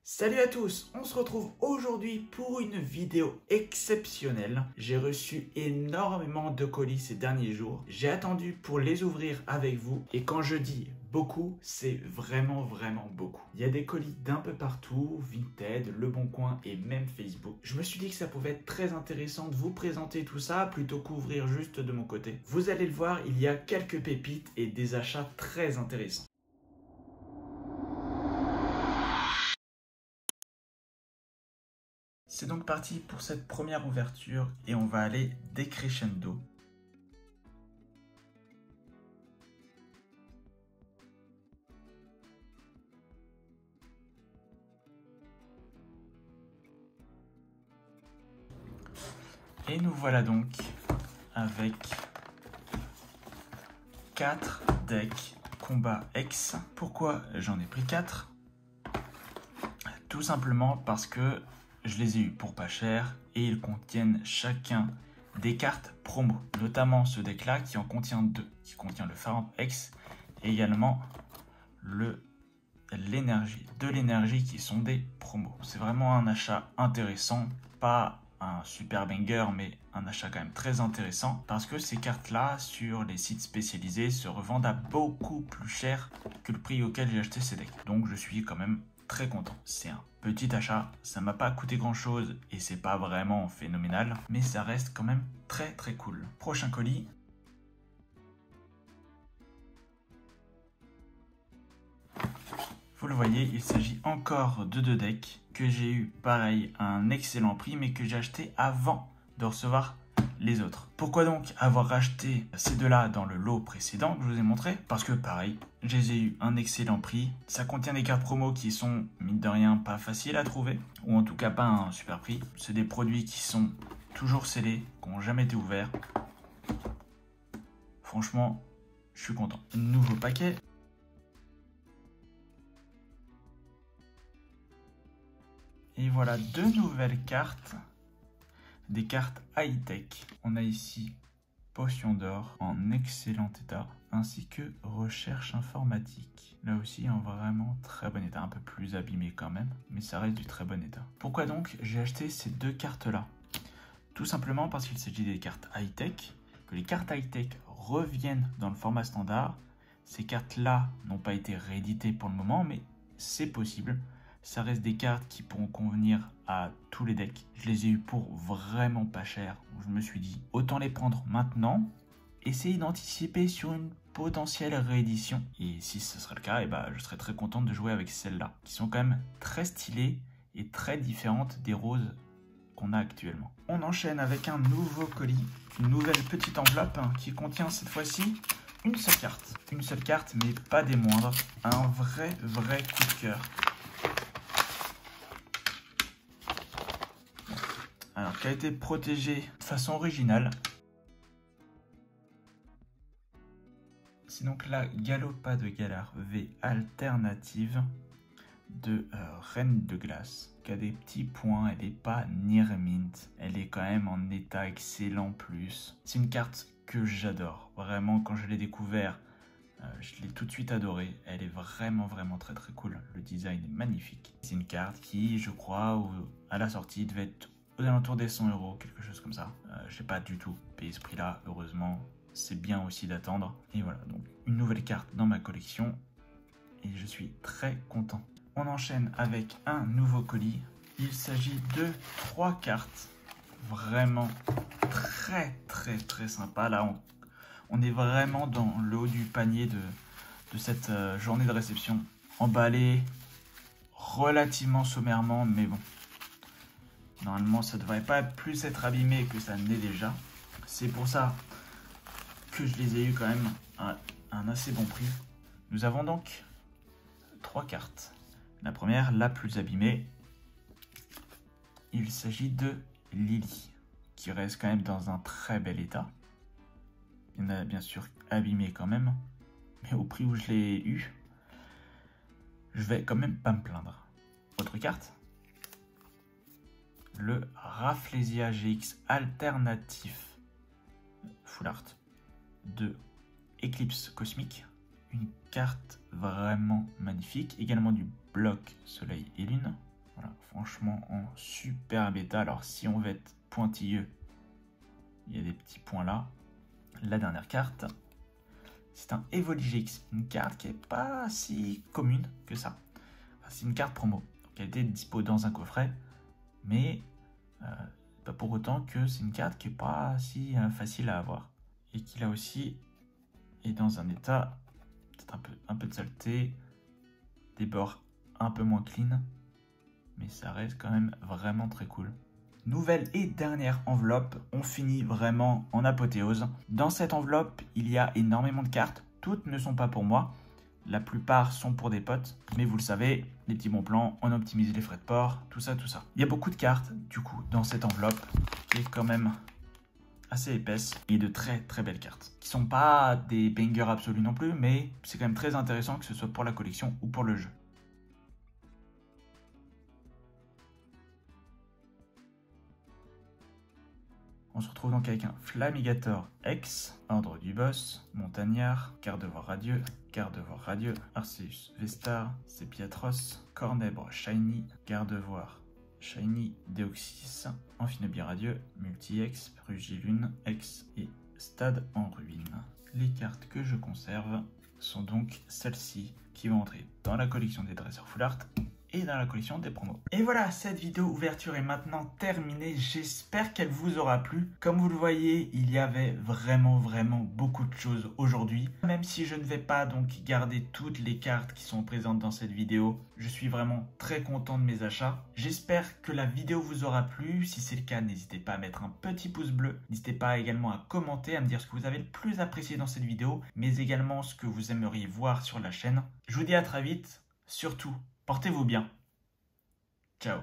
Salut à tous, on se retrouve aujourd'hui pour une vidéo exceptionnelle. J'ai reçu énormément de colis ces derniers jours. J'ai attendu pour les ouvrir avec vous et quand je dis beaucoup, c'est vraiment beaucoup. Il y a des colis d'un peu partout, Vinted, Le Bon Coin et même Facebook. Je me suis dit que ça pouvait être très intéressant de vous présenter tout ça plutôt qu'ouvrir juste de mon côté. Vous allez le voir, il y a quelques pépites et des achats très intéressants. C'est donc parti pour cette première ouverture et on va aller décrescendo. Et nous voilà donc avec 4 decks combat X. Pourquoi j'en ai pris 4? Tout simplement parce que je les ai eus pour pas cher et ils contiennent chacun des cartes promo. Notamment ce deck là qui en contient 2, qui contient le Pharaon X et également l'énergie qui sont des promos. C'est vraiment un achat intéressant, pas un super banger mais un achat quand même très intéressant parce que ces cartes là sur les sites spécialisés se revendent à beaucoup plus cher que le prix auquel j'ai acheté ces decks. Donc je suis quand même très content. C'est un petit achat, ça m'a pas coûté grand chose et c'est pas vraiment phénoménal, mais ça reste quand même très cool. Prochain colis. Vous le voyez, il s'agit encore de 2 decks que j'ai eu pareil à un excellent prix mais que j'ai acheté avant de recevoir les autres. Pourquoi donc avoir racheté ces deux-là dans le lot précédent que je vous ai montré? Parce que pareil, je les ai eu un excellent prix. Ça contient des cartes promo qui sont, mine de rien, pas faciles à trouver, ou en tout cas pas un super prix. C'est des produits qui sont toujours scellés, qui n'ont jamais été ouverts. Franchement, je suis content. Nouveau paquet. Et voilà 2 nouvelles cartes. Des cartes high-tech. On a ici Potion d'or en excellent état, ainsi que Recherche informatique. Là aussi en vraiment très bon état, un peu plus abîmé quand même, mais ça reste du très bon état. Pourquoi donc j'ai acheté ces 2 cartes-là? Tout simplement parce qu'il s'agit des cartes high-tech, que les cartes high-tech reviennent dans le format standard. Ces cartes-là n'ont pas été rééditées pour le moment, mais c'est possible. Ça reste des cartes qui pourront convenir à tous les decks. Je les ai eu pour vraiment pas cher. Je me suis dit, autant les prendre maintenant. Essayer d'anticiper sur une potentielle réédition. Et si ce serait le cas, je serais très content de jouer avec celles-là. Qui sont quand même très stylées et très différentes des roses qu'on a actuellement. On enchaîne avec un nouveau colis. Une nouvelle petite enveloppe qui contient cette fois-ci une seule carte. Une seule carte, mais pas des moindres. Un vrai coup de cœur. Alors, qui a été protégé de façon originale. C'est donc la Galopade de Galar V alternative de Reine de Glace, qui a des petits points. Elle n'est pas near mint, elle est quand même en état excellent plus. C'est une carte que j'adore. Vraiment, quand je l'ai découvert, je l'ai tout de suite adorée. Elle est vraiment très cool. Le design est magnifique. C'est une carte qui, je crois, à la sortie, devait être aux alentours des 100 €, quelque chose comme ça. Je n'ai pas du tout payé ce prix-là, heureusement. C'est bien aussi d'attendre. Et voilà, donc une nouvelle carte dans ma collection. Et je suis très content. On enchaîne avec un nouveau colis. Il s'agit de 3 cartes. Vraiment très sympa. Là, on est vraiment dans le haut du panier de cette journée de réception. Emballé relativement sommairement, mais bon. Normalement, ça ne devrait pas plus être abîmé que ça ne l'est déjà. C'est pour ça que je les ai eu quand même à un assez bon prix. Nous avons donc 3 cartes. La première, la plus abîmée, il s'agit de Lily, qui reste quand même dans un très bel état. Il y en a bien sûr abîmé quand même, mais au prix où je l'ai eu, je vais quand même pas me plaindre. Autre carte, le Rafflesia GX alternatif Full Art de Eclipse Cosmique. Une carte vraiment magnifique. Également du bloc Soleil et Lune. franchement en super bêta. Alors si on veut être pointilleux, il y a des petits points là. La dernière carte, c'est un Evoligix, une carte qui est pas si commune que ça. Enfin, c'est une carte promo, donc elle était dispo dans un coffret, mais pas pour autant que c'est une carte qui est pas si facile à avoir. Et qui là aussi est dans un état, peut-être un peu de saleté, des bords un peu moins clean, mais ça reste quand même vraiment très cool. Nouvelle et dernière enveloppe, on finit vraiment en apothéose. Dans cette enveloppe, il y a énormément de cartes, toutes ne sont pas pour moi, la plupart sont pour des potes, mais vous le savez, les petits bons plans, on optimise les frais de port, tout ça. Il y a beaucoup de cartes, du coup, dans cette enveloppe, qui est quand même assez épaisse, et de très très belles cartes, qui sont pas des bangers absolus non plus, mais c'est quand même très intéressant que ce soit pour la collection ou pour le jeu. On se retrouve donc avec un Flamigator X, Ordre du Boss, Montagnard, Gardevoir Radieux, Arceus Vestar, Sepiatros, Cornèbre Shiny, Gardevoir Shiny, Deoxys, Amphinobie Radieux, Multi-X, Rugilune X et Stade en ruine. Les cartes que je conserve sont donc celles-ci qui vont entrer dans la collection des dresseurs full art et dans la collection des promos. Et voilà, cette vidéo ouverture est maintenant terminée. J'espère qu'elle vous aura plu. Comme vous le voyez, il y avait vraiment beaucoup de choses aujourd'hui. Même si je ne vais pas donc garder toutes les cartes qui sont présentes dans cette vidéo, je suis vraiment très content de mes achats. J'espère que la vidéo vous aura plu. Si c'est le cas, n'hésitez pas à mettre un petit pouce bleu. N'hésitez pas également à commenter, à me dire ce que vous avez le plus apprécié dans cette vidéo, mais également ce que vous aimeriez voir sur la chaîne. Je vous dis à très vite. Surtout, portez-vous bien. Ciao.